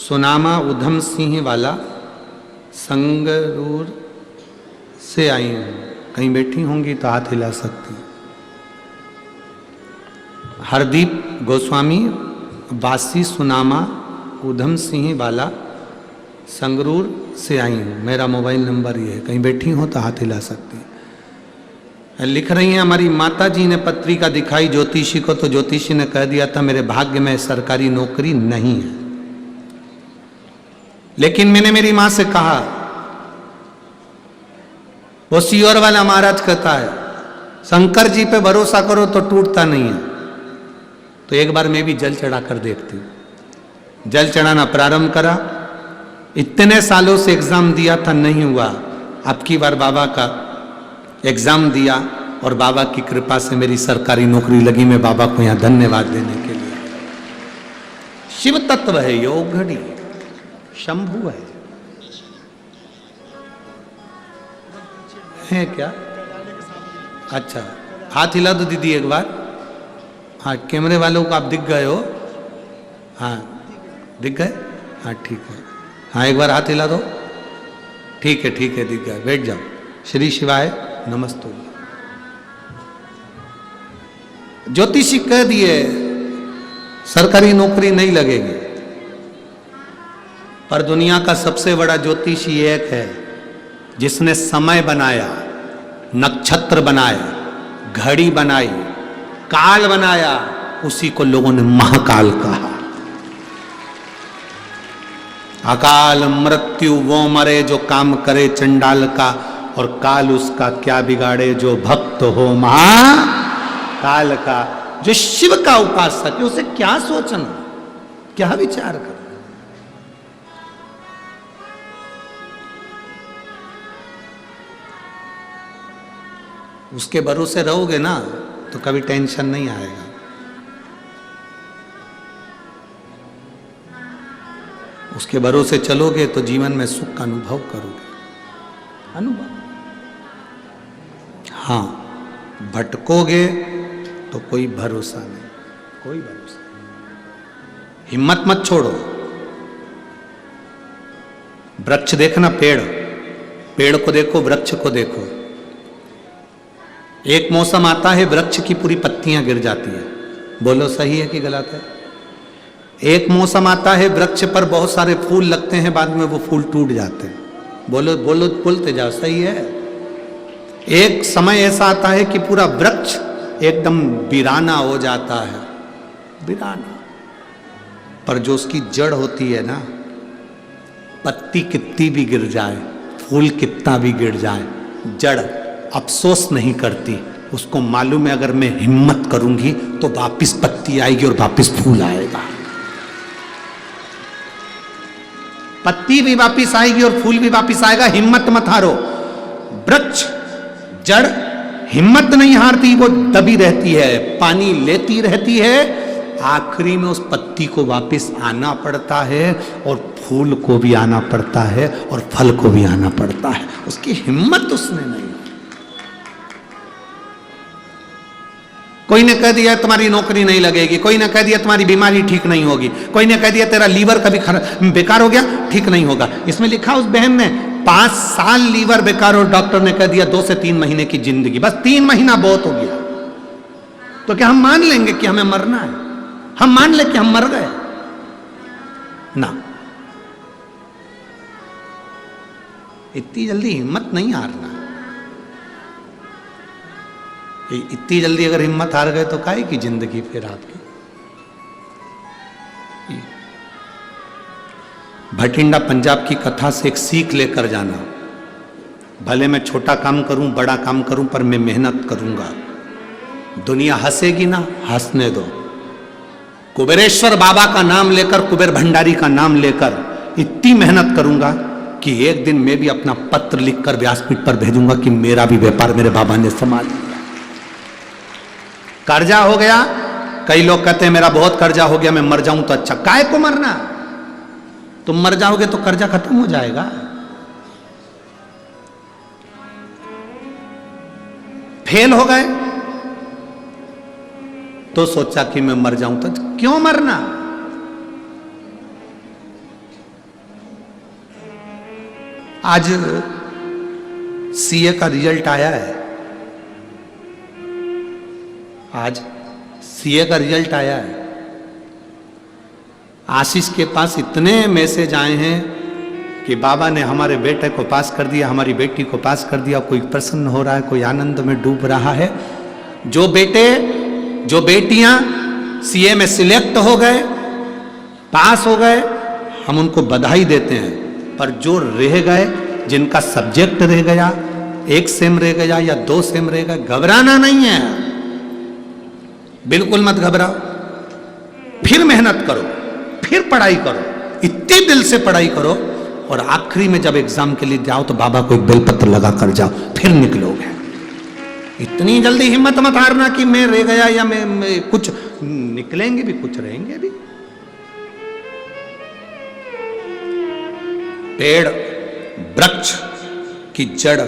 सुनामा उधम सिंह वाला संगरूर से आई हूँ। कहीं बैठी होंगी तो हाथ हिला सकती। हरदीप गोस्वामी वासी सुनामा उधम सिंह वाला संगरूर से आई हूँ। मेरा मोबाइल नंबर ये है, कहीं बैठी हो तो हाथ हिला सकती। लिख रही हैं, हमारी माता जी ने पत्रिका दिखाई ज्योतिषी को, तो ज्योतिषी ने कह दिया था मेरे भाग्य में सरकारी नौकरी नहीं है। लेकिन मैंने मेरी मां से कहा, वो सीओर वाला महाराज कहता है शंकर जी पे भरोसा करो तो टूटता नहीं है। तो एक बार मैं भी जल चढ़ाकर देखती हूं। जल चढ़ाना प्रारंभ करा, इतने सालों से एग्जाम दिया था, नहीं हुआ। अब की बार बाबा का एग्जाम दिया और बाबा की कृपा से मेरी सरकारी नौकरी लगी। मैं बाबा को यहां धन्यवाद देने के लिए। शिव तत्व है, योग घड़ी शंभु है क्या? अच्छा, हाथ हिला दो दीदी एक बार। हाँ, कैमरे वालों को आप दिख गए हो? हाँ दिख गए? हाँ ठीक है। हाँ एक बार हाथ हिला दो। ठीक है ठीक है, दिख गए। बैठ जाओ। श्री शिवाय नमस्ते। ज्योतिषी कह दिए सरकारी नौकरी नहीं लगेगी, पर दुनिया का सबसे बड़ा ज्योतिषी एक है जिसने समय बनाया, नक्षत्र बनाए, घड़ी बनाई, काल बनाया। उसी को लोगों ने महाकाल कहा। अकाल मृत्यु वो मरे जो काम करे चंडाल का, और काल उसका क्या बिगाड़े जो भक्त हो महाकाल का। जो शिव का उपासक है उसे क्या सोचना, क्या विचार कर। उसके भरोसे रहोगे ना तो कभी टेंशन नहीं आएगा। उसके भरोसे चलोगे तो जीवन में सुख का अनुभव करोगे। अनुभव। हाँ, भटकोगे तो कोई भरोसा नहीं, कोई भरोसा नहीं। हिम्मत मत छोड़ो। वृक्ष देखना, पेड़ को देखो, वृक्ष को देखो। एक मौसम आता है वृक्ष की पूरी पत्तियां गिर जाती है। बोलो सही है कि गलत है? एक मौसम आता है वृक्ष पर बहुत सारे फूल लगते हैं, बाद में वो फूल टूट जाते हैं। बोलो बोलो, बोलते जाओ, सही है? एक समय ऐसा आता है कि पूरा वृक्ष एकदम वीराना हो जाता है, वीराना। पर जो उसकी जड़ होती है ना, पत्ती कितनी भी गिर जाए, फूल कितना भी गिर जाए, जड़ अफसोस नहीं करती। उसको मालूम है अगर मैं हिम्मत करूंगी तो वापिस पत्ती आएगी और वापिस फूल आएगा। पत्ती भी वापिस आएगी और फूल भी वापिस आएगा। हिम्मत मत हारो। वृक्ष जड़ हिम्मत नहीं हारती, वो दबी रहती है, पानी लेती रहती है। आखिरी में उस पत्ती को वापिस आना पड़ता है, और फूल को भी आना पड़ता है, और फल को भी आना पड़ता है। उसकी हिम्मत उसने नहीं। कोई ने कह दिया तुम्हारी नौकरी नहीं लगेगी, कोई ने कह दिया तुम्हारी बीमारी ठीक नहीं होगी, कोई ने कह दिया तेरा लीवर कभी बेकार हो गया, ठीक नहीं होगा। इसमें लिखा उस बहन ने 5 साल लीवर बेकार, और डॉक्टर ने कह दिया 2 से 3 महीने की जिंदगी, बस 3 महीना बहुत हो गया। तो क्या हम मान लेंगे कि हमें मरना है? हम मान ले कि हम मर गए ना। इतनी जल्दी हिम्मत नहीं हारना। इतनी जल्दी अगर हिम्मत हार गए तो काहे की जिंदगी फिर आपकी। भटिंडा पंजाब की कथा से एक सीख लेकर जाना। भले मैं छोटा काम करूं, बड़ा काम करूं, पर मैं मेहनत करूंगा। दुनिया हंसेगी ना, हंसने दो। कुबेरेश्वर बाबा का नाम लेकर, कुबेर भंडारी का नाम लेकर इतनी मेहनत करूंगा कि एक दिन मैं भी अपना पत्र लिखकर व्यासपीठ पर भेजूंगा कि मेरा भी व्यापार मेरे बाबा ने संभाल लिया। कर्जा हो गया, कई लोग कहते हैं मेरा बहुत कर्जा हो गया, मैं मर जाऊं तो अच्छा। काय को मरना? तुम मर जाओगे तो कर्जा खत्म हो जाएगा। फेल हो गए तो सोचा कि मैं मर जाऊं तो क्यों मरना? आज सीए का रिजल्ट आया है, आज सीए का रिजल्ट आया है। आशीष के पास इतने मैसेज आए हैं कि बाबा ने हमारे बेटे को पास कर दिया, हमारी बेटी को पास कर दिया। कोई प्रसन्न हो रहा है, कोई आनंद में डूब रहा है। जो बेटे जो बेटियां सीए में सिलेक्ट हो गए, पास हो गए, हम उनको बधाई देते हैं। पर जो रह गए, जिनका सब्जेक्ट रह गया, एक सेम रह गया या 2 सेम रह गए, घबराना नहीं है, बिल्कुल मत घबराओ। फिर मेहनत करो, फिर पढ़ाई करो, इतनी दिल से पढ़ाई करो, और आखिरी में जब एग्जाम के लिए जाओ तो बाबा को एक बेलपत्र लगा कर जाओ, फिर निकलोगे। इतनी जल्दी हिम्मत मत हारना कि मैं रह गया या मैं कुछ निकलेंगे भी, कुछ रहेंगे भी। पेड़ वृक्ष की जड़